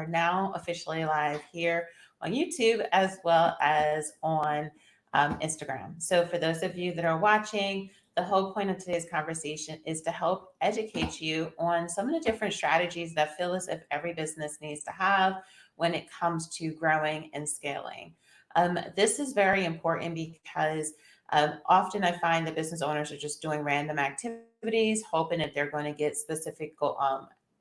now officially live here on YouTube as well as on Instagram. So, for those of you that are watching, the whole point of today's conversation is to help educate you on some of the different strategies that I feel as if every business needs to have when it comes to growing and scaling. This is very important because often I find that business owners are just doing random activities, hoping that they're going to get specific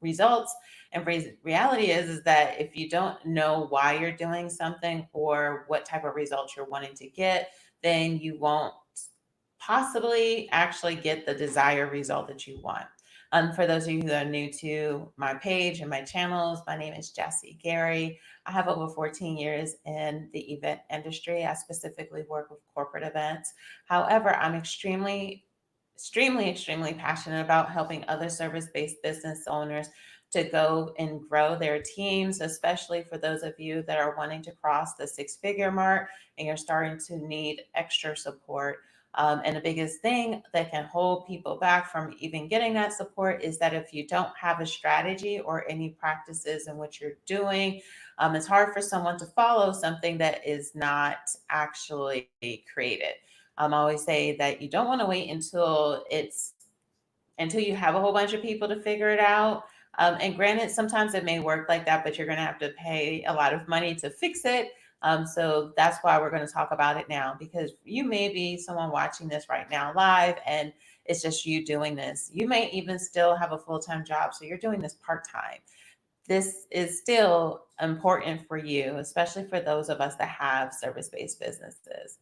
results. And reality is that if you don't know why you're doing something or what type of results you're wanting to get, then you won't possibly actually get the desired result that you want. For those of you who are new to my page and my channels, my name is Jessie Gary. I have over 14 years in the event industry. I specifically work with corporate events. However, I'm extremely passionate about helping other service-based business owners to go and grow their teams, especially for those of you that are wanting to cross the six-figure mark and you're starting to need extra support. And the biggest thing that can hold people back from even getting that support is that if you don't have a strategy or any practices in what you're doing, it's hard for someone to follow something that is not actually created. I always say that you don't want to wait until you have a whole bunch of people to figure it out. And granted, sometimes it may work like that, but you're going to have to pay a lot of money to fix it. So that's why we're going to talk about it now, because you may be someone watching this right now live and it's just you doing this. You may even still have a full-time job, so you're doing this part-time. This is still important for you, especially for those of us that have service-based businesses.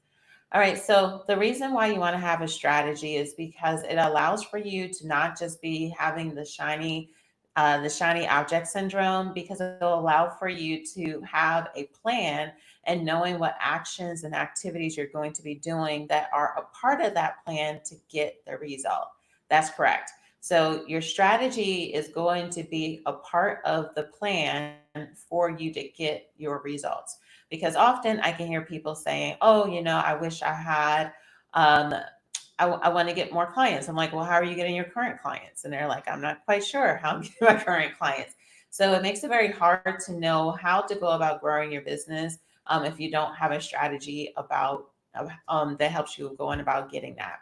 All right, so the reason why you want to have a strategy is because it allows for you to not just be having the shiny object syndrome, because it'll allow for you to have a plan and knowing what actions and activities you're going to be doing that are a part of that plan to get the result. That's correct. So your strategy is going to be a part of the plan for you to get your results. Because often I can hear people saying, "Oh, I wish I had, um, I want to get more clients." I'm like, "Well, how are you getting your current clients?" And they're like, "I'm not quite sure how I'm getting my current clients." So it makes it very hard to know how to go about growing your business if you don't have a strategy that helps you going about getting that.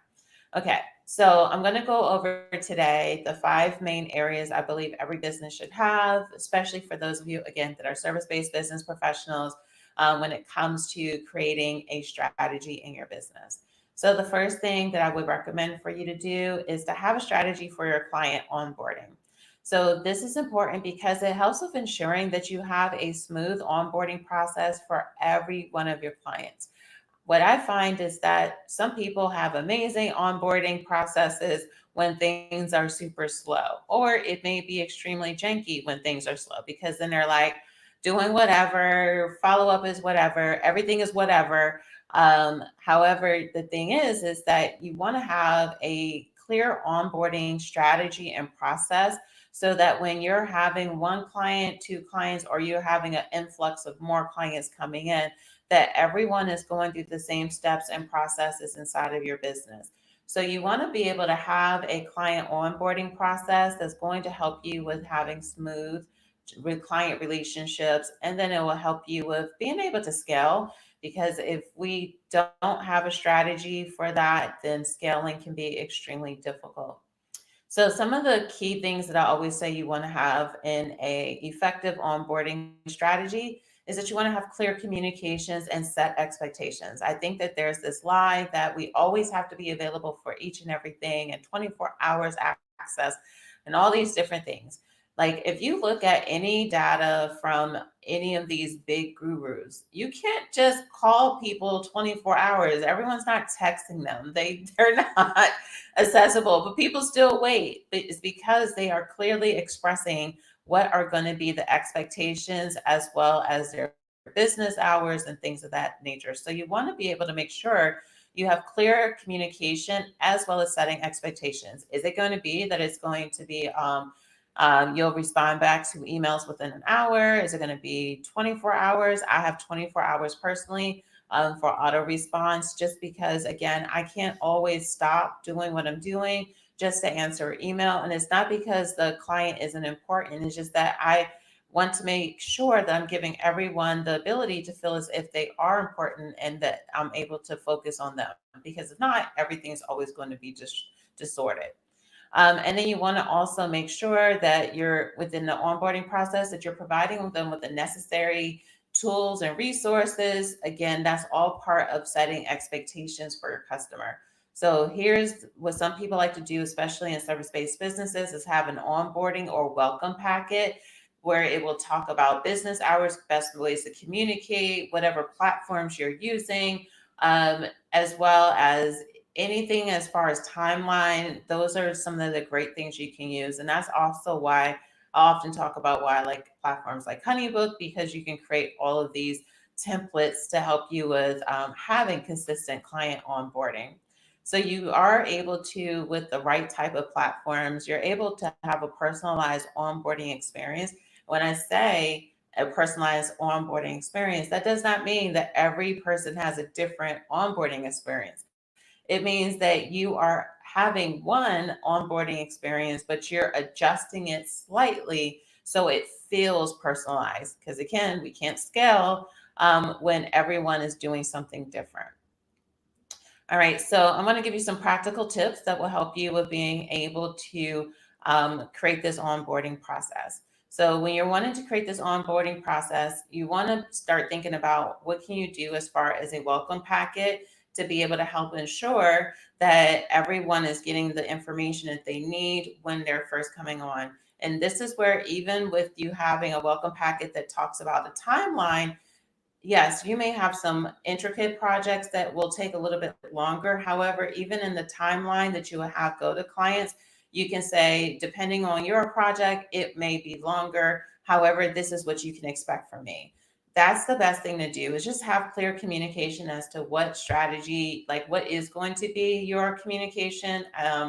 Okay, so I'm going to go over today the 5 main areas I believe every business should have, especially for those of you, again, that are service-based business professionals when it comes to creating a strategy in your business. So the first thing that I would recommend for you to do is to have a strategy for your client onboarding. So this is important because it helps with ensuring that you have a smooth onboarding process for every one of your clients. What I find is that some people have amazing onboarding processes when things are super slow, or it may be extremely janky when things are slow, because then they're like doing whatever, follow up is whatever, everything is whatever. However, the thing is that you want to have a clear onboarding strategy and process so that when you're having one client, two clients, or you're having an influx of more clients coming in, that everyone is going through the same steps and processes inside of your business. So you want to be able to have a client onboarding process that's going to help you with having smooth with client relationships, and then it will help you with being able to scale. Because if we don't have a strategy for that, then scaling can be extremely difficult. So some of the key things that I always say you want to have in a effective onboarding strategy is that you want to have clear communications and set expectations. I think that there's this lie that we always have to be available for each and everything and 24 hours access and all these different things. Like if you look at any data from any of these big gurus, you can't just call people 24 hours. Everyone's not texting them. They're not accessible, but people still wait. It's because they are clearly expressing what are going to be the expectations as well as their business hours and things of that nature. So you want to be able to make sure you have clear communication as well as setting expectations. Is it going to be that it's going to be you'll respond back to emails within an hour? Is it going to be 24 hours? I have 24 hours personally for auto response, just because, again, I can't always stop doing what I'm doing just to answer email. And it's not because the client isn't important. It's just that want to make sure that I'm giving everyone the ability to feel as if they are important and that I'm able to focus on them. Because if not, everything's always going to be just disordered. And then you want to also make sure that you're within the onboarding process that you're providing them with the necessary tools and resources. Again, that's all part of setting expectations for your customer. So here's what some people like to do, especially in service-based businesses, is have an onboarding or welcome packet where it will talk about business hours, best ways to communicate, whatever platforms you're using, as well as anything as far as timeline. Those are some of the great things you can use. And that's also why I often talk about why I like platforms like HoneyBook, because you can create all of these templates to help you with having consistent client onboarding. So you are able to, with the right type of platforms, you're able to have a personalized onboarding experience. When I say a personalized onboarding experience, that does not mean that every person has a different onboarding experience. It means that you are having one onboarding experience, but you're adjusting it slightly so it feels personalized. Because again, we can't scale when everyone is doing something different. All right, so I'm going to give you some practical tips that will help you with being able to create this onboarding process. So when you're wanting to create this onboarding process, you want to start thinking about what can you do as far as a welcome packet to be able to help ensure that everyone is getting the information that they need when they're first coming on. And this is where, even with you having a welcome packet that talks about a timeline, yes, you may have some intricate projects that will take a little bit longer. However, even in the timeline that you will have go to clients, you can say, depending on your project, it may be longer. However, this is what you can expect from me. That's the best thing to do, is just have clear communication as to what strategy, like what is going to be your communication,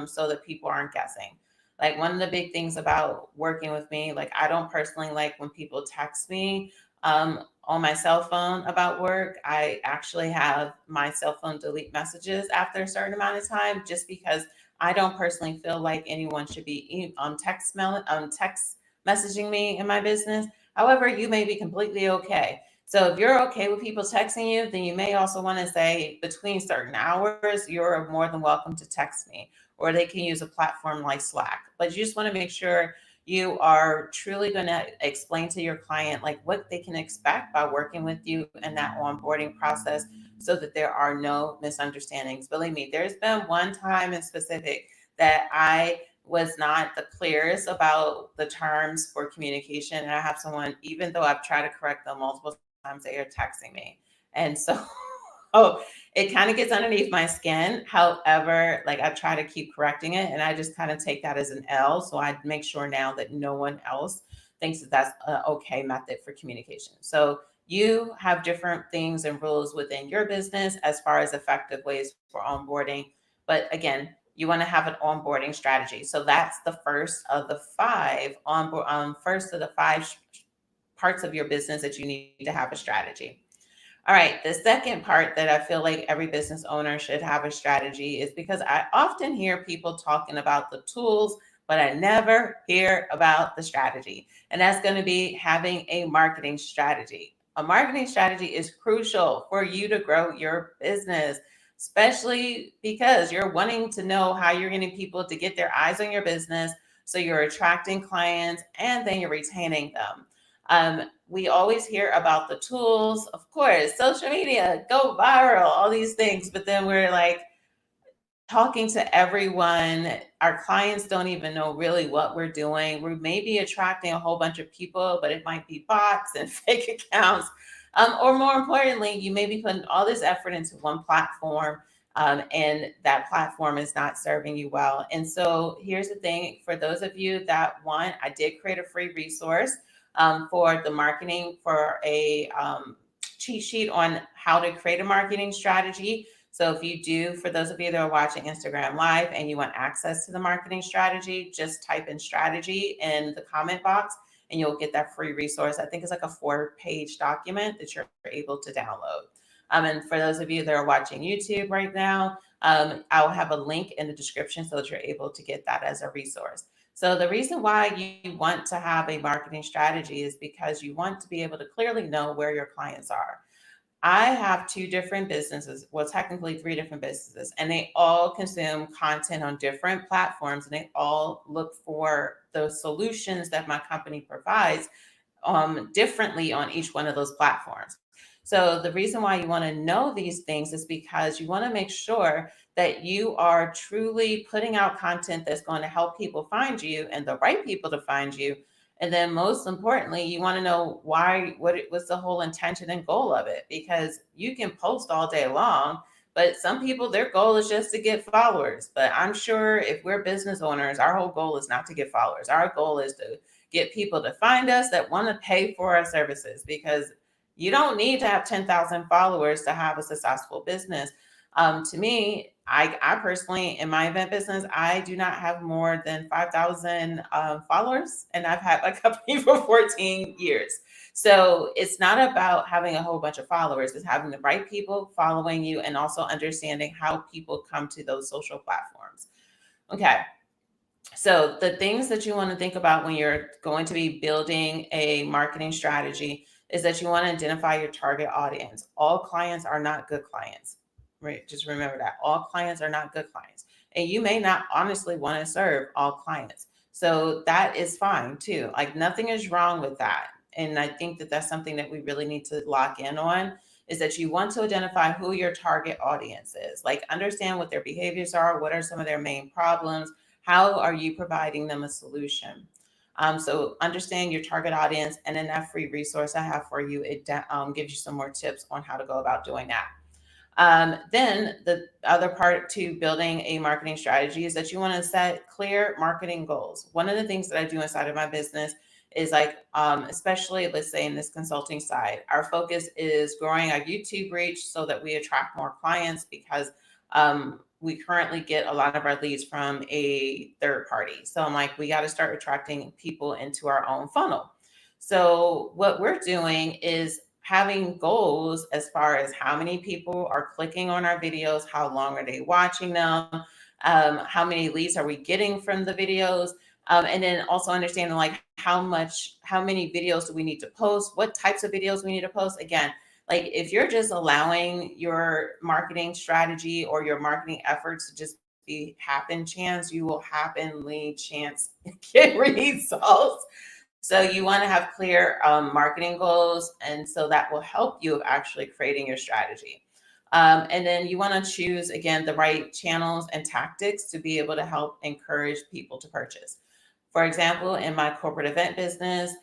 so that people aren't guessing. Like, one of the big things about working with me, like, I don't personally like when people text me on my cell phone about work. I actually have my cell phone delete messages after a certain amount of time, just because I don't personally feel like anyone should be text messaging me in my business. However, you may be completely okay. So if you're okay with people texting you, then you may also want to say, between certain hours, you're more than welcome to text me, or they can use a platform like Slack. But you just want to make sure you are truly going to explain to your client like what they can expect by working with you in that onboarding process, so that there are no misunderstandings. Believe me, there's been one time in specific that I was not the clearest about the terms for communication. And I have someone, even though I've tried to correct them multiple times, they are texting me. And so oh, it kind of gets underneath my skin. However, like, I try to keep correcting it, and I just kind of take that as an L. So I make sure now that no one else thinks that that's an okay method for communication. So you have different things and rules within your business as far as effective ways for onboarding. But again, you want to have an onboarding strategy. So that's the first of the five parts of your business that you need to have a strategy. All right. The second part that I feel like every business owner should have a strategy is because I often hear people talking about the tools, but I never hear about the strategy. And that's going to be having a marketing strategy. A marketing strategy is crucial for you to grow your business, especially because you're wanting to know how you're getting people to get their eyes on your business. So you're attracting clients and then you're retaining them. We always hear about the tools, of course, social media, go viral, all these things, but then we're like talking to everyone. Our clients don't even know really what we're doing. We may be attracting a whole bunch of people, but it might be bots and fake accounts. Or more importantly, you may be putting all this effort into one platform, and that platform is not serving you well. And so here's the thing, for those of you that want, I did create a free resource for the marketing, for a cheat sheet on how to create a marketing strategy. So if you do, for those of you that are watching Instagram Live and you want access to the marketing strategy, just type in strategy in the comment box and you'll get that free resource. I think it's like a 4-page document that you're able to download. And for those of you that are watching YouTube right now, I'll have a link in the description so that you're able to get that as a resource. So the reason why you want to have a marketing strategy is because you want to be able to clearly know where your clients are. I have two different businesses, well, technically three different businesses, and they all consume content on different platforms and they all look for the solutions that my company provides differently on each one of those platforms. So the reason why you want to know these things is because you want to make sure that you are truly putting out content that's going to help people find you and the right people to find you. And then most importantly, you want to know why, what's the whole intention and goal of it? Because you can post all day long, but some people, their goal is just to get followers. But I'm sure if we're business owners, our whole goal is not to get followers. Our goal is to get people to find us that want to pay for our services, because you don't need to have 10,000 followers to have a successful business. To me, I personally, in my event business, I do not have more than 5,000 followers, and I've had my company for 14 years. So it's not about having a whole bunch of followers, it's having the right people following you and also understanding how people come to those social platforms. Okay. So the things that you want to think about when you're going to be building a marketing strategy is that you want to identify your target audience. All clients are not good clients. Right? Just remember that. All clients are not good clients. And you may not honestly want to serve all clients. So that is fine too. Like nothing is wrong with that. And I think that that's something that we really need to lock in on, is that you want to identify who your target audience is. Like understand what their behaviors are, what are some of their main problems, how are you providing them a solution? So understand your target audience, and in that free resource I have for you, it gives you some more tips on how to go about doing that. Then the other part to building a marketing strategy is that you want to set clear marketing goals. One of the things that I do inside of my business is like, especially let's say in this consulting side, our focus is growing our YouTube reach so that we attract more clients, because we currently get a lot of our leads from a third party. So I'm like, we got to start attracting people into our own funnel. So what we're doing is having goals as far as how many people are clicking on our videos, how long are they watching them, how many leads are we getting from the videos, and then also understanding like how many videos do we need to post, what types of videos we need to post. Again, like if you're just allowing your marketing strategy or your marketing efforts to just be happen chance, you will happenly chance get results. So you want to have clear marketing goals, and so that will help you of actually creating your strategy. And then you want to choose again the right channels and tactics to be able to help encourage people to purchase. For example, in my corporate event business,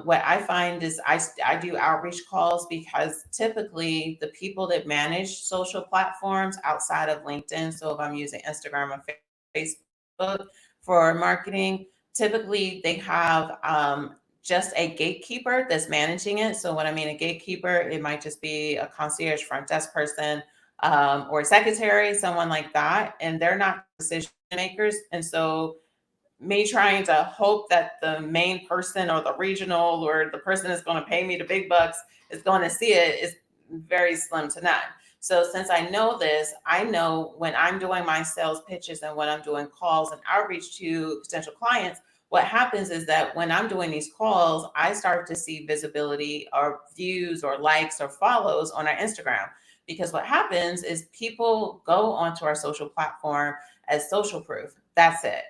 what I find is I do outreach calls, because typically the people that manage social platforms outside of LinkedIn, so if I'm using Instagram or Facebook for marketing, typically they have just a gatekeeper that's managing it. So when I mean a gatekeeper, it might just be a concierge front desk person, or a secretary, someone like that, and they're not decision makers. And so me trying to hope that the main person or the regional or the person that's going to pay me the big bucks is going to see it is very slim to none. So since I know this, I know when I'm doing my sales pitches and when I'm doing calls and outreach to potential clients, what happens is that when I'm doing these calls, I start to see visibility or views or likes or follows on our Instagram. Because what happens is people go onto our social platform as social proof. That's it.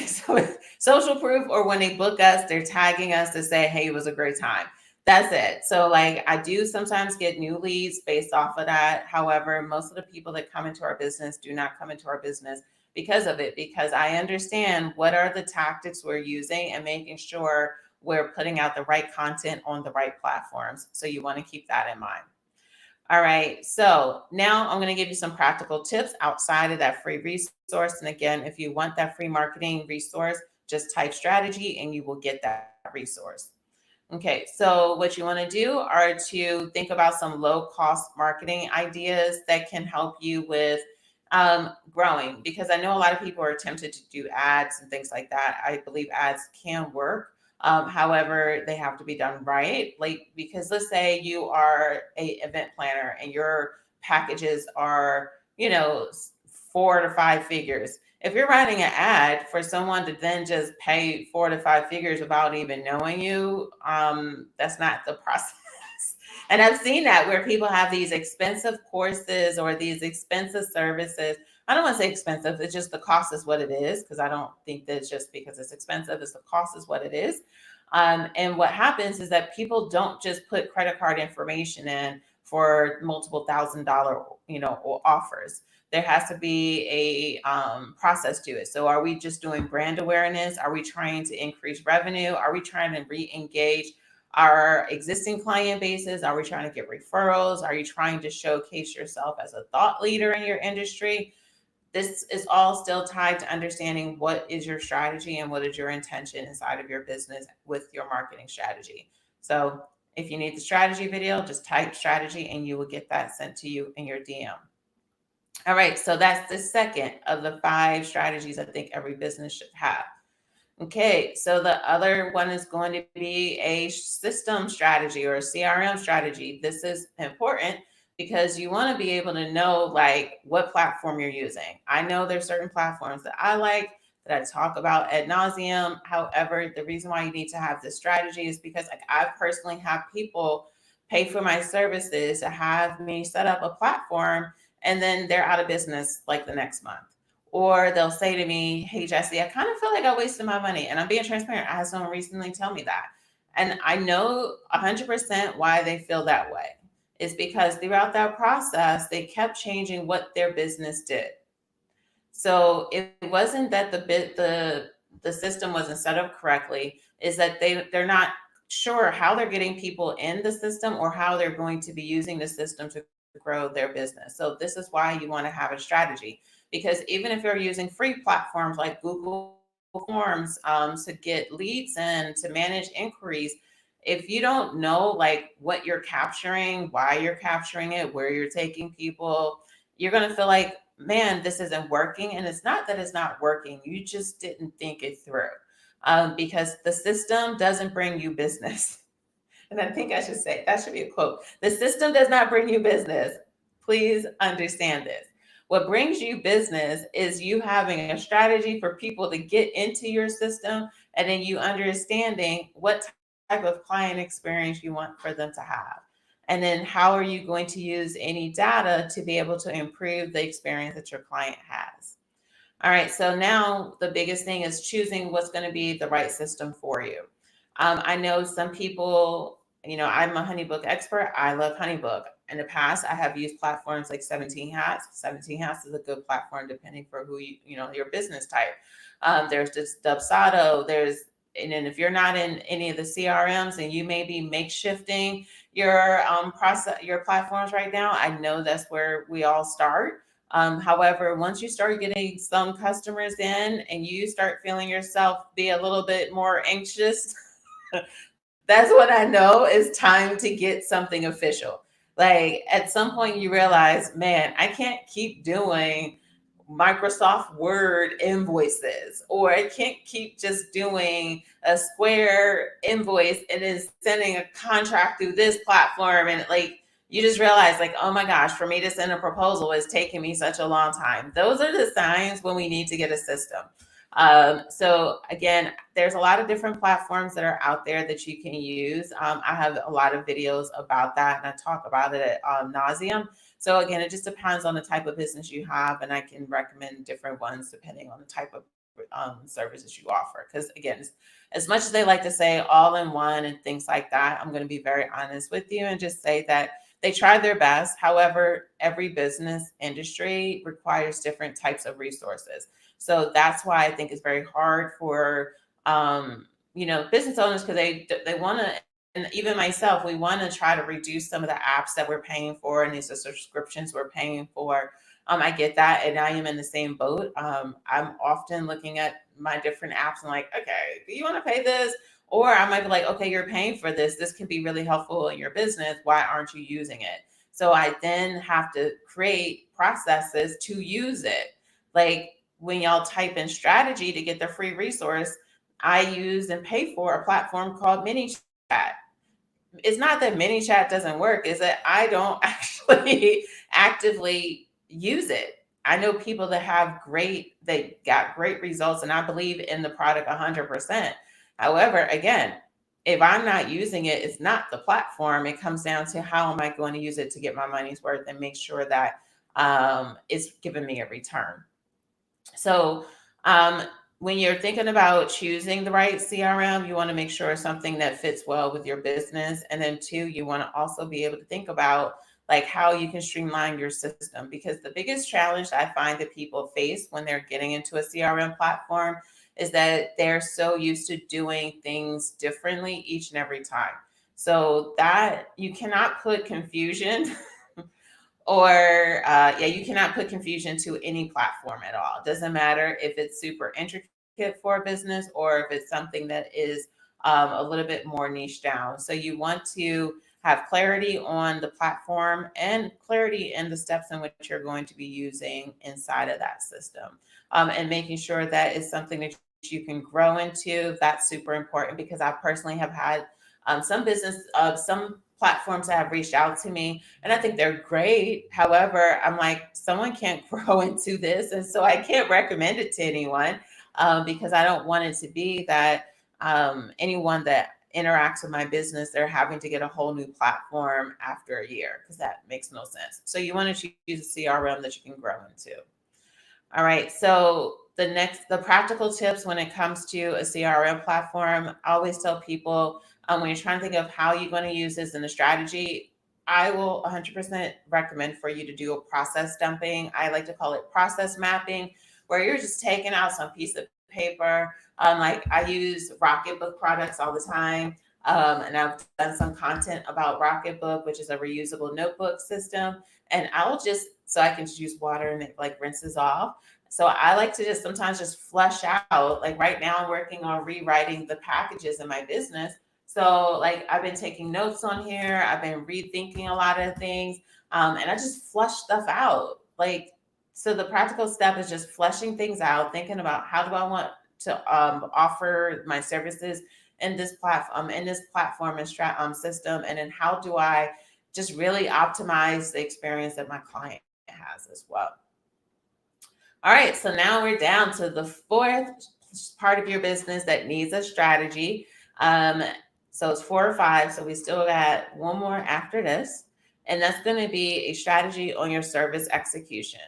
So social proof, or when they book us, they're tagging us to say, hey, it was a great time. That's it. So like I do sometimes get new leads based off of that. However, most of the people that come into our business do not come into our business because of it, because I understand what are the tactics we're using and making sure we're putting out the right content on the right platforms. So you want to keep that in mind. All right, so now I'm going to give you some practical tips outside of that free resource. And again, if you want that free marketing resource, just type strategy and you will get that resource. Okay, so what you want to do are to think about some low cost marketing ideas that can help you with growing, because I know a lot of people are tempted to do ads and things like that. I believe ads can work. However, they have to be done right. Like, because let's say you are a event planner and your packages are, 4 to 5 figures. If you're writing an ad for someone to then just pay 4 to 5 figures without even knowing you, that's not the process. And I've seen that where people have these expensive courses or these expensive services. I don't want to say expensive, it's just the cost is what it is, because I don't think that it's just because it's expensive, it's the cost is what it is. And what happens is that people don't just put credit card information in for multiple $1,000, offers. There has to be a process to it. So, are we just doing brand awareness? Are we trying to increase revenue? Are we trying to re-engage our existing client bases? Are we trying to get referrals? Are you trying to showcase yourself as a thought leader in your industry? This is all still tied to understanding what is your strategy and what is your intention inside of your business with your marketing strategy. So if you need the strategy video, just type strategy and you will get that sent to you in your DM. All right, so that's the second of the 5 strategies I think every business should have. Okay, so the other one is going to be a system strategy or a CRM strategy. This is important because you want to be able to know like what platform you're using. I know there's certain platforms that I like that I talk about ad nauseum. However, the reason why you need to have this strategy is because like I personally have people pay for my services to have me set up a platform and then they're out of business like the next month. Or they'll say to me, "Hey, Jesse, I kind of feel like I wasted my money." And I'm being transparent. I had someone recently tell me that. And I know 100% why they feel that way. It's because throughout that process, they kept changing what their business did. So it wasn't that the system wasn't set up correctly, is that they're not sure how they're getting people in the system or how they're going to be using the system to grow their business. So this is why you want to have a strategy, because even if you're using free platforms like Google Forms to get leads and to manage inquiries, if you don't know like what you're capturing, why you're capturing it, where you're taking people, you're going to feel like, man, this isn't working. And it's not that it's not working, you just didn't think it through, because the system doesn't bring you business. And I think I should say that should be a quote. The system does not bring you business. Please understand this. What brings you business is you having a strategy for people to get into your system, and then you understanding what type of client experience you want for them to have. And then how are you going to use any data to be able to improve the experience that your client has? All right, so now the biggest thing is choosing what's going to be the right system for you. I know some people, I'm a HoneyBook expert. I love HoneyBook. In the past, I have used platforms like 17 Hats. 17 Hats is a good platform depending for who your business type. There's just Dubsado. And then if you're not in any of the CRMs and you may be makeshifting your process, your platforms right now, I know that's where we all start. However, once you start getting some customers in and you start feeling yourself be a little bit more anxious, that's when I know it's time to get something official. Like at some point, you realize, man, I can't keep doing Microsoft Word invoices, or I can't keep just doing a Square invoice and then sending a contract through this platform. And like, you just realize, like, oh my gosh, for me to send a proposal is taking me such a long time. Those are the signs when we need to get a system. So again, there's a lot of different platforms that are out there that you can use. I have a lot of videos about that and I talk about it at nauseum. So again, it just depends on the type of business you have, and I can recommend different ones depending on the type of services you offer. Because again, as much as they like to say all in one and things like that, I'm going to be very honest with you and just say that they try their best. However, every business industry requires different types of resources. So that's why I think it's very hard for business owners, because they want to, and even myself, we want to try to reduce some of the apps that we're paying for and these are subscriptions we're paying for. I get that, and I am in the same boat. I'm often looking at my different apps and like, okay, do you want to pay this? Or I might be like, okay, you're paying for this. This can be really helpful in your business. Why aren't you using it? So I then have to create processes to use it. Like when y'all type in strategy to get the free resource, I use and pay for a platform called ManyChat. It's not that ManyChat doesn't work, is that I don't actually actively use it. I know people that they got great results, and I believe in the product 100%. However, again, if I'm not using it, it's not the platform. It comes down to how am I going to use it to get my money's worth and make sure that it's giving me a return. So, um, when you're thinking about choosing the right CRM, you want to make sure it's something that fits well with your business. And then, two, you want to also be able to think about like how you can streamline your system, because the biggest challenge I find that people face when they're getting into a CRM platform is that they're so used to doing things differently each and every time. So that you cannot put confusion or yeah, you cannot put confusion to any platform at all. It doesn't matter if it's super intricate for a business or if it's something that is a little bit more niche down. So you want to have clarity on the platform and clarity in the steps in which you're going to be using inside of that system, and making sure that it's something that you can grow into. That's super important, because I personally have had some platforms that have reached out to me, and I think they're great. However, I'm like, someone can't grow into this, and so I can't recommend it to anyone, because I don't want it to be that anyone that interacts with my business, they're having to get a whole new platform after a year, because that makes no sense. So you want to choose a CRM that you can grow into. All right. So the practical tips when it comes to a CRM platform, I always tell people, when you're trying to think of how you're going to use this in a strategy, I will 100% recommend for you to do a process dumping. I like to call it process mapping, where you're just taking out some piece of paper. Like I use Rocketbook products all the time. And I've done some content about Rocketbook, which is a reusable notebook system. And so I can just use water and it like rinses off. So I like to just sometimes just flush out. Like right now, I'm working on rewriting the packages in my business. So like I've been taking notes on here. I've been rethinking a lot of things, and I just flush stuff out. Like, so the practical step is just flushing things out, thinking about how do I want to offer my services in this platform and system, and then how do I just really optimize the experience that my client has as well. All right, so now we're down to the fourth part of your business that needs a strategy. Um, so it's 4 or 5. So we still got one more after this, and that's going to be a strategy on your service execution.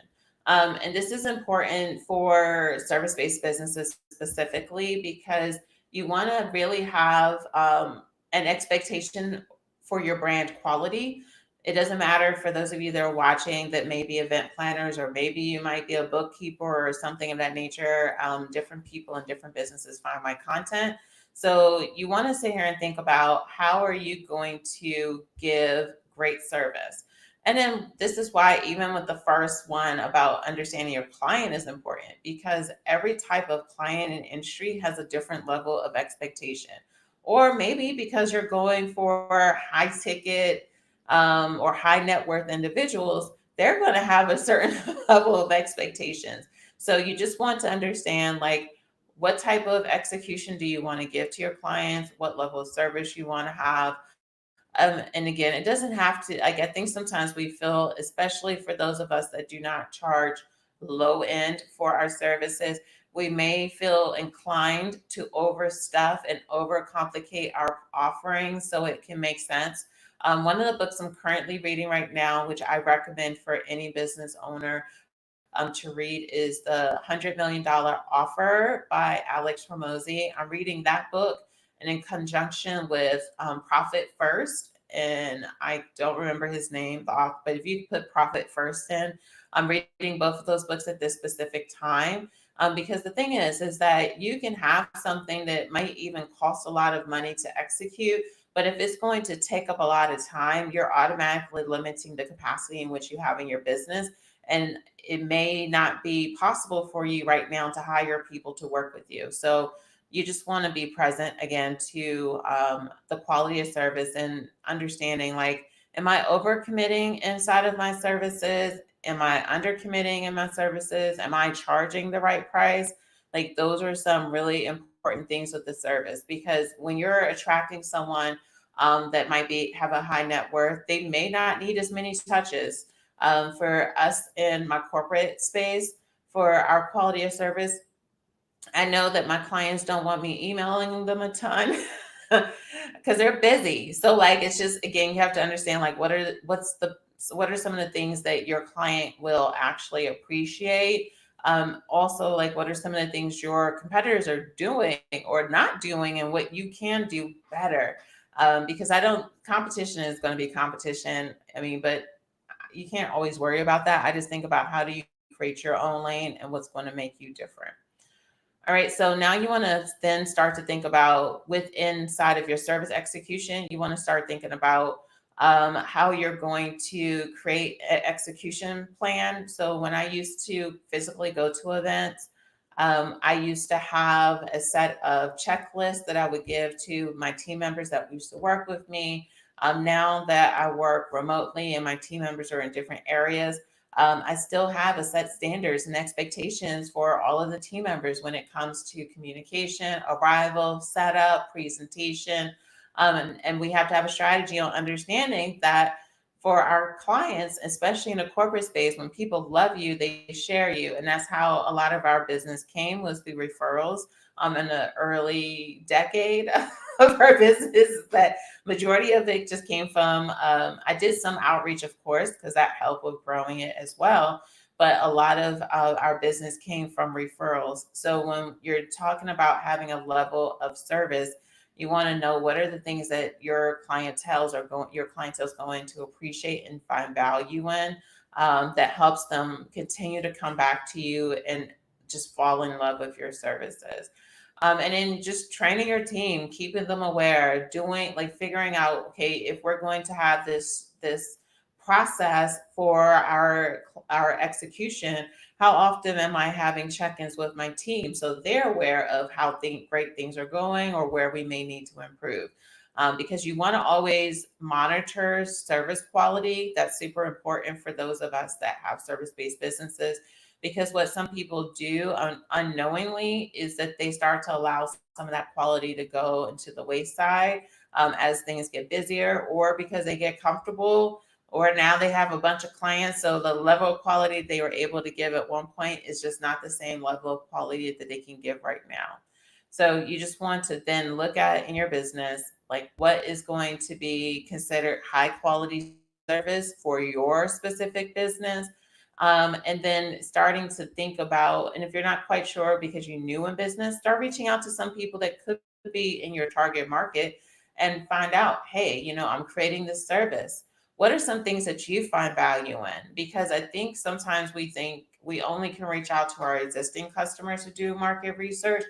And this is important for service-based businesses specifically, because you want to really have an expectation for your brand quality. It doesn't matter for those of you that are watching that may be event planners, or maybe you might be a bookkeeper or something of that nature. Different people and different businesses find my content. So you want to sit here and think about how are you going to give great service. And then this is why even with the first one about understanding your client is important, because every type of client and industry has a different level of expectation. Or maybe because you're going for high ticket or high net worth individuals, they're going to have a certain level of expectations. So you just want to understand like what type of execution do you want to give to your clients, what level of service you want to have. And again, it doesn't have to, like, I think sometimes we feel, especially for those of us that do not charge low end for our services, we may feel inclined to overstuff and overcomplicate our offerings so it can make sense. One of the books I'm currently reading right now, which I recommend for any business owner to read, is The $100 Million Offer by Alex Ramosi. I'm reading that book and in conjunction with Profit First. And I don't remember his name, but if you put Profit First in, I'm reading both of those books at this specific time. Because the thing is that you can have something that might even cost a lot of money to execute, but if it's going to take up a lot of time, you're automatically limiting the capacity in which you have in your business. And it may not be possible for you right now to hire people to work with you. So you just want to be present again to the quality of service and understanding like, am I overcommitting inside of my services? Am I undercommitting in my services? Am I charging the right price? Like those are some really important things with the service, because when you're attracting someone that might have a high net worth, they may not need as many touches. For us in my corporate space, for our quality of service, I know that my clients don't want me emailing them a ton because they're busy. So like it's just again, you have to understand like what are some of the things that your client will actually appreciate. Also, like what are some of the things your competitors are doing or not doing, and what you can do better. Because I don't competition is going to be competition. I mean, but you can't always worry about that. I just think about how do you create your own lane and what's going to make you different. All right, so now you want to then start to think about within side of your service execution, you want to start thinking about how you're going to create an execution plan. So when I used to physically go to events, I used to have a set of checklists that I would give to my team members that used to work with me. Now that I work remotely and my team members are in different areas, I still have a set standards and expectations for all of the team members when it comes to communication, arrival, setup, presentation. And we have to have a strategy on understanding that for our clients, especially in a corporate space, when people love you, they share you. And that's how a lot of our business came was through referrals in the early decade of our business. But majority of it just came from I did some outreach, of course, because that helped with growing it as well, but a lot of our business came from referrals. So when you're talking about having a level of service, you want to know what are the things that your clientele's going to appreciate and find value in, that helps them continue to come back to you and just fall in love with your services. And then just training your team, keeping them aware, doing like figuring out, okay, if we're going to have this process for our execution, how often am I having check-ins with my team so they're aware of how great things are going or where we may need to improve. Because you want to always monitor service quality. That's super important for those of us that have service-based businesses, because what some people do unknowingly is that they start to allow some of that quality to go into the wayside as things get busier, or because they get comfortable, or now they have a bunch of clients. So the level of quality they were able to give at one point is just not the same level of quality that they can give right now. So you just want to then look at in your business, like what is going to be considered high quality service for your specific business, and then starting to think about, and if you're not quite sure because you're new in business, start reaching out to some people that could be in your target market and find out, hey, I'm creating this service. What are some things that you find value in? Because I think sometimes we think we only can reach out to our existing customers to do market research.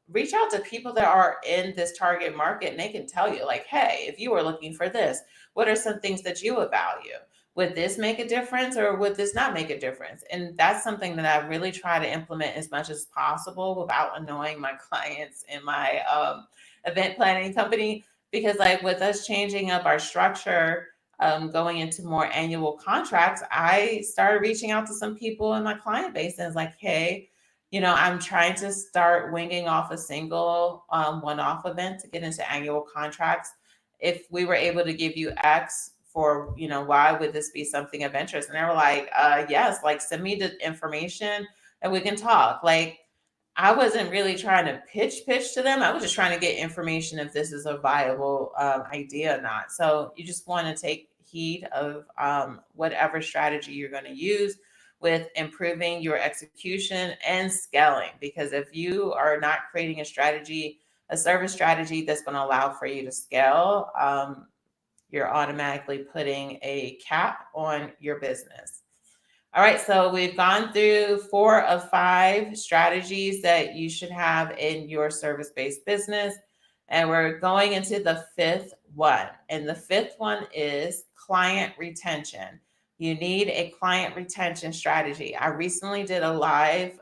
Reach out to people that are in this target market and they can tell you, like, hey, if you were looking for this, what are some things that you would value? Would this make a difference or would this not make a difference? And that's something that I really try to implement as much as possible without annoying my clients in my event planning company. Because, like, with us changing up our structure, going into more annual contracts, I started reaching out to some people in my client base and it's like, hey, I'm trying to start winging off a single one-off event to get into annual contracts. If we were able to give you X for, why would this be something of interest? And they were like, yes, like send me the information and we can talk. Like, I wasn't really trying to pitch to them. I was just trying to get information if this is a viable idea or not. So you just want to take heed of whatever strategy you're going to use with improving your execution and scaling. Because if you are not creating a service strategy that's going to allow for you to scale, you're automatically putting a cap on your business. All right, so we've gone through 4 of 5 strategies that you should have in your service-based business. And we're going into the 5th one. And the 5th one is client retention. You need a client retention strategy. I recently did a live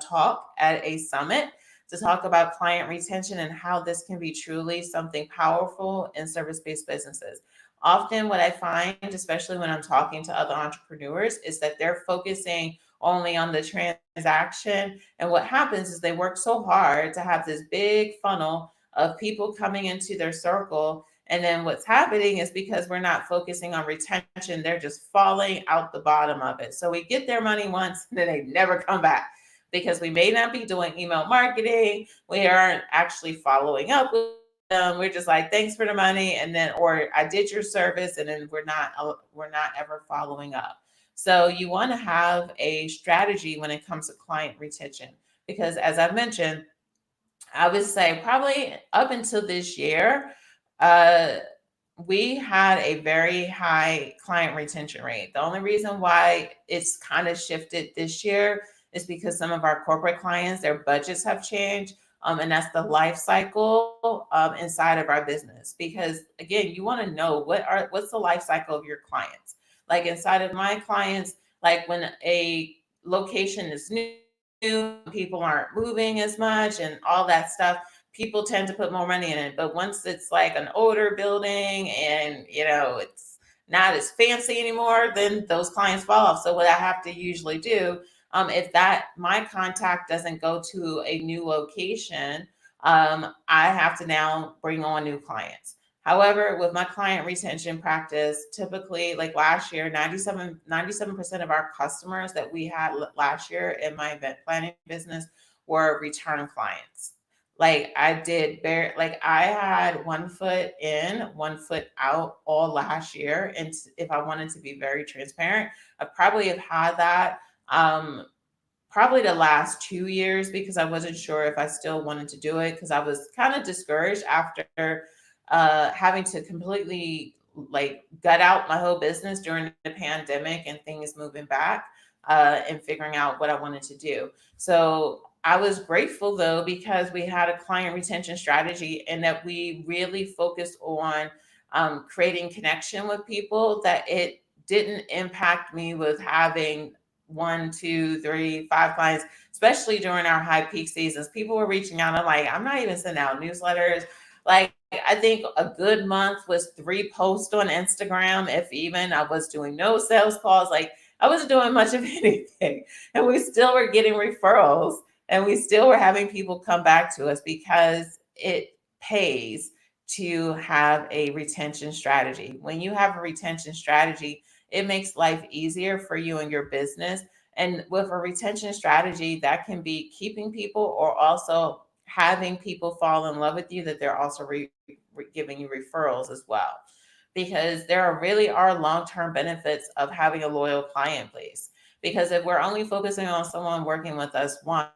talk at a summit to talk about client retention and how this can be truly something powerful in service-based businesses. Often what I find, especially when I'm talking to other entrepreneurs, is that they're focusing only on the transaction. And what happens is they work so hard to have this big funnel of people coming into their circle. And then what's happening is because we're not focusing on retention, they're just falling out the bottom of it. So we get their money once and then they never come back because we may not be doing email marketing. We aren't actually following up with them. We're just like, thanks for the money. And then, or I did your service, and then we're not ever following up. So you want to have a strategy when it comes to client retention, because as I mentioned, I would say probably up until this year, uh, we had a very high client retention rate. The only reason why it's kind of shifted this year is because some of our corporate clients, their budgets have changed. And that's the life cycle inside of our business. Because again, you want to know what's the life cycle of your clients. Like inside of my clients, like when a location is new, people aren't moving as much and all that stuff, people tend to put more money in it. But once it's like an older building and it's not as fancy anymore, then those clients fall off. So what I have to usually do, if that my contact doesn't go to a new location, I have to now bring on new clients. However, with my client retention practice, typically like last year, 97% of our customers that we had last year in my event planning business were return clients. Like I had 1 foot in, 1 foot out all last year. And if I wanted to be very transparent, I probably have had that probably the last 2 years, because I wasn't sure if I still wanted to do it, because I was kind of discouraged after having to completely like gut out my whole business during the pandemic and things moving back and figuring out what I wanted to do. So I was grateful though, because we had a client retention strategy and that we really focused on creating connection with people, that it didn't impact me with having one, two, three, five clients, especially during our high peak seasons. People were reaching out. I'm like, I'm not even sending out newsletters. Like, I think a good month was 3 posts on Instagram, if even. I was doing no sales calls. Like, I wasn't doing much of anything. And we still were getting referrals, and we still were having people come back to us, because it pays to have a retention strategy. When you have a retention strategy, it makes life easier for you and your business. And with a retention strategy, that can be keeping people, or also having people fall in love with you, that they're also giving you referrals as well. Because really are long-term benefits of having a loyal client base. Because if we're only focusing on someone working with us once,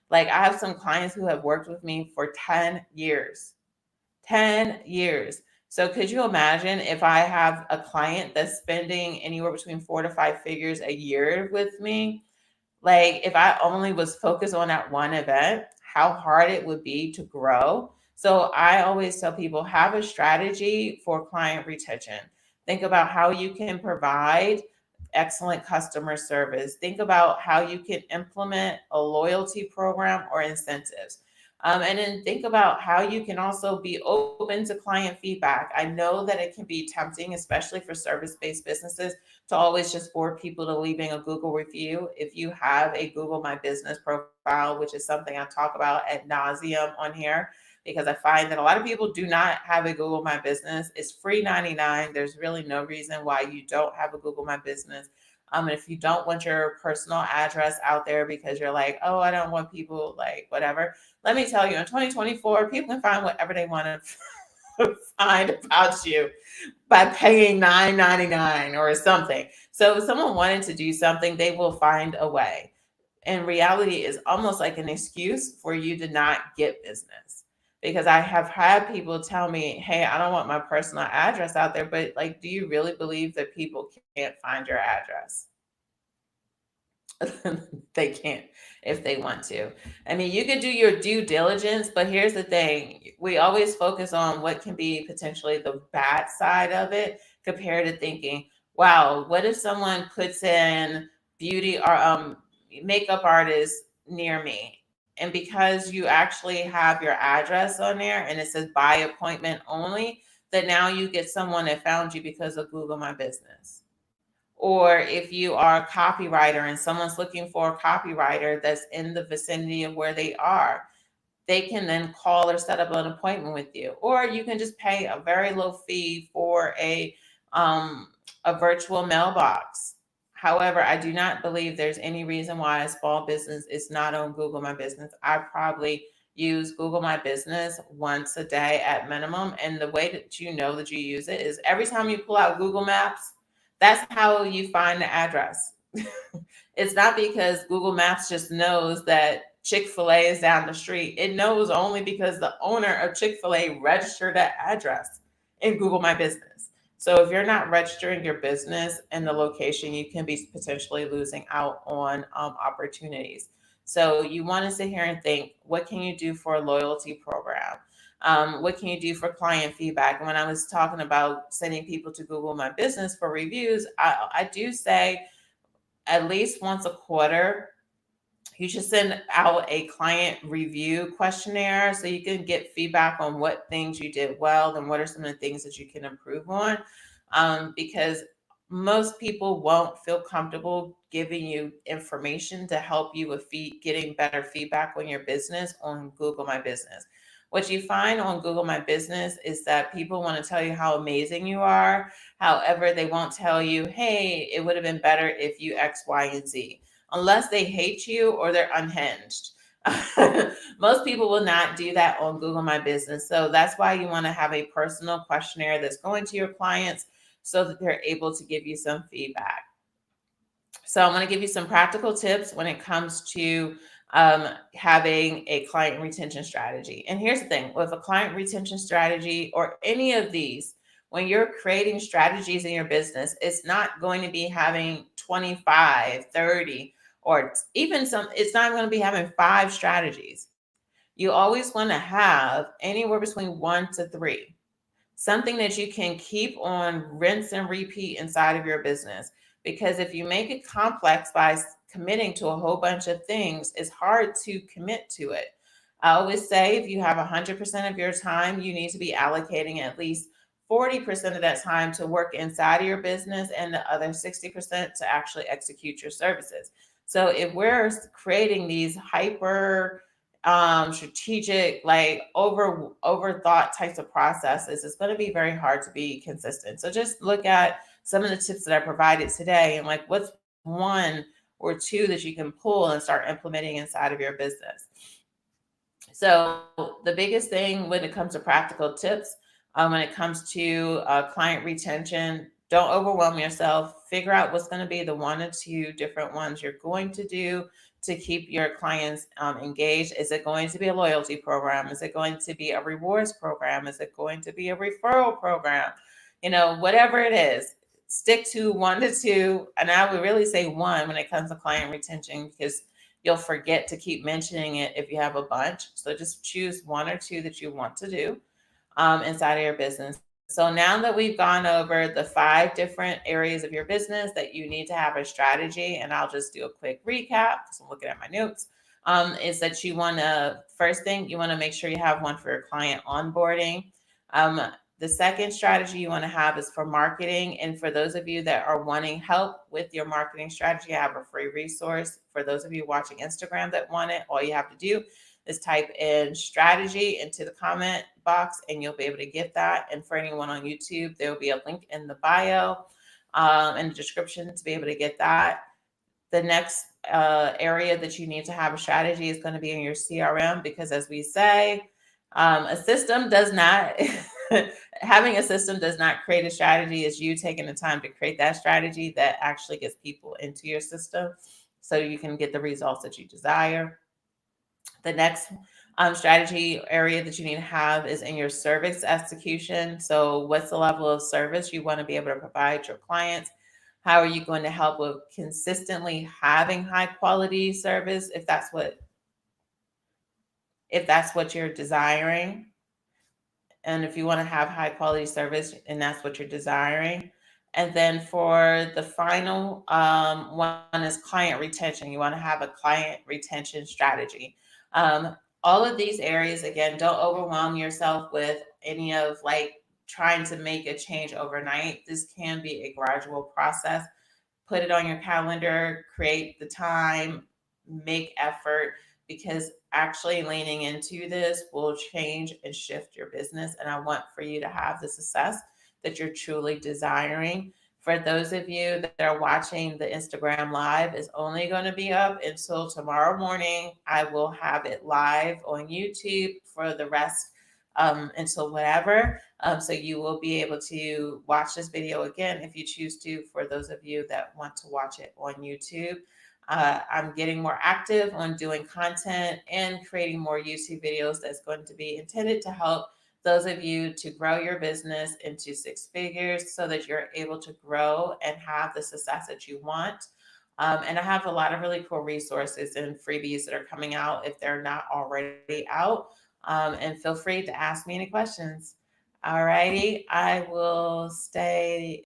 like I have some clients who have worked with me for 10 years. 10 years. So could you imagine if I have a client that's spending anywhere between 4 to 5 figures a year with me? Like if I only was focused on that one event, how hard it would be to grow. So I always tell people, have a strategy for client retention. Think about how you can provide excellent customer service. Think about how you can implement a loyalty program or incentives. And then think about how you can also be open to client feedback. I know that it can be tempting, especially for service based businesses, to always just forward people to leaving a Google review. If you have a Google My Business profile, which is something I talk about ad nauseum on here, because I find that a lot of people do not have a Google My Business. It's free 99. There's really no reason why you don't have a Google My Business. And if you don't want your personal address out there because you're like, oh, I don't want people like whatever, let me tell you, in 2024, people can find whatever they want to find about you by paying $9.99 or something. So if someone wanted to do something, they will find a way. And reality is almost like an excuse for you to not get business. Because I have had people tell me, hey, I don't want my personal address out there, but like, do you really believe that people can't find your address? They can't if they want to. I mean, you can do your due diligence, but here's the thing. We always focus on what can be potentially the bad side of it, compared to thinking, wow, what if someone puts in beauty or makeup artist near me? And because you actually have your address on there and it says by appointment only, that now you get someone that found you because of Google My Business. Or if you are a copywriter and someone's looking for a copywriter that's in the vicinity of where they are, they can then call or set up an appointment with you. Or you can just pay a very low fee for um, a virtual mailbox. However, I do not believe there's any reason why a small business is not on Google My Business. I probably use Google My Business once a day at minimum. And the way that you know that you use it is every time you pull out Google Maps, that's how you find the address. It's not because Google Maps just knows that Chick-fil-A is down the street. It knows only because the owner of Chick-fil-A registered that address in Google My Business. So if you're not registering your business and the location, you can be potentially losing out on opportunities. So you want to sit here and think, what can you do for a loyalty program? What can you do for client feedback? And when I was talking about sending people to Google My Business for reviews, I do say at least once a quarter, you should send out a client review questionnaire so you can get feedback on what things you did well and what are some of the things that you can improve on. Because most people won't feel comfortable giving you information to help you with getting better feedback on your business on Google My Business. What you find on Google My Business is that people want to tell you how amazing you are. However, they won't tell you, hey, it would have been better if you X, Y, and Z, unless they hate you or they're unhinged. Most people will not do that on Google My Business. So that's why you want to have a personal questionnaire that's going to your clients so that they're able to give you some feedback. So I'm going to give you some practical tips when it comes to having a client retention strategy. And here's the thing, with a client retention strategy or any of these, when you're creating strategies in your business, it's not going to be having 25, 30, or even some, it's not going to be having 5 strategies. You always want to have anywhere between 1 to 3, something that you can keep on rinse and repeat inside of your business. Because if you make it complex by committing to a whole bunch of things, it's hard to commit to it. I always say if you have 100% of your time, you need to be allocating at least 40% of that time to work inside of your business and the other 60% to actually execute your services. So if we're creating these hyper strategic, like overthought types of processes, it's going to be very hard to be consistent. So just look at some of the tips that I provided today and like what's 1 or 2 that you can pull and start implementing inside of your business. So the biggest thing when it comes to practical tips, when it comes to client retention, don't overwhelm yourself. Figure out what's going to be the 1 or 2 different ones you're going to do to keep your clients engaged. Is it going to be a loyalty program? Is it going to be a rewards program? Is it going to be a referral program? Whatever it is, stick to 1 to 2. And I would really say 1 when it comes to client retention, because you'll forget to keep mentioning it if you have a bunch. So just choose 1 or 2 that you want to do inside of your business. So now that we've gone over the 5 different areas of your business that you need to have a strategy, and I'll just do a quick recap because I'm looking at my notes, is that first thing, you want to make sure you have one for your client onboarding. The second strategy you want to have is for marketing. And for those of you that are wanting help with your marketing strategy, I have a free resource. For those of you watching Instagram that want it, all you have to do is type in strategy into the comment box and you'll be able to get that. And for anyone on YouTube, there will be a link in the bio and the description to be able to get that. The next area that you need to have a strategy is going to be in your CRM, because as we say, a system does not, having a system does not create a strategy. It's you taking the time to create that strategy that actually gets people into your system so you can get the results that you desire. The next strategy area that you need to have is in your service execution. So what's the level of service you want to be able to provide your clients? How are you going to help with consistently having high quality service if that's what you're desiring? And if you want to have high quality service and that's what you're desiring. And then for the final one is client retention. You want to have a client retention strategy. All of these areas, again, don't overwhelm yourself with any of like trying to make a change overnight. This can be a gradual process. Put it on your calendar, create the time, make effort because actually leaning into this will change and shift your business. And I want for you to have the success that you're truly desiring. For those of you that are watching, the Instagram live is only going to be up until tomorrow morning. I will have it live on YouTube for the rest until whatever. So you will be able to watch this video again if you choose to, for those of you that want to watch it on YouTube. I'm getting more active on doing content and creating more YouTube videos that's going to be intended to help those of you to grow your business into six figures so that you're able to grow and have the success that you want. And I have a lot of really cool resources and freebies that are coming out if they're not already out. And feel free to ask me any questions. All righty, I will stay